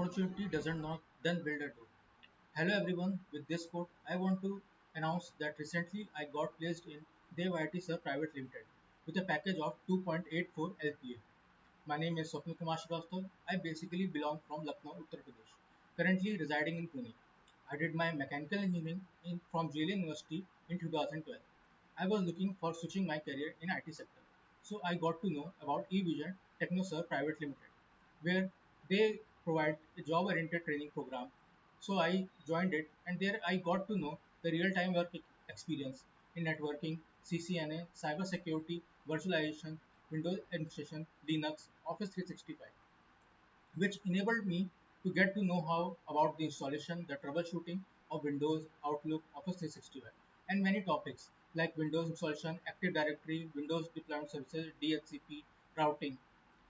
opportunity doesn't knock, then build a door. Hello everyone, with this quote, I want to announce that recently I got placed in Serv Pvt Ltd with a package of 2.84 LPA. My name is Kumar Srivastava. I basically belong from Lucknow, Uttar Pradesh, currently residing in Pune. I did my mechanical engineering from JL University in 2012. I was looking for switching my career in IT sector. So I got to know about Evision Technoserve Pvt Ltd, where they provide a job-oriented training program. So I joined it, and there I got to know the real-time work experience in networking, CCNA, cybersecurity, virtualization, Windows administration, Linux, Office 365, which enabled me to get to know how about the installation, the troubleshooting of Windows, Outlook, Office 365, and many topics like Windows installation, Active Directory, Windows deployment services, DHCP, routing,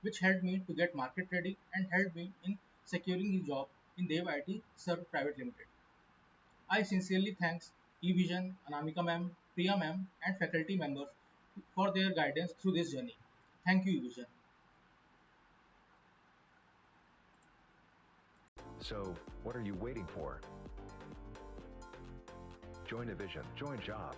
which helped me to get market ready and helped me in securing the job in Dev IT Serv Pvt Ltd. I sincerely thanks eVision, Anamika ma'am, Priya ma'am, and faculty members for their guidance through this journey. Thank you, eVision. So, what are you waiting for? Join Evision, join job.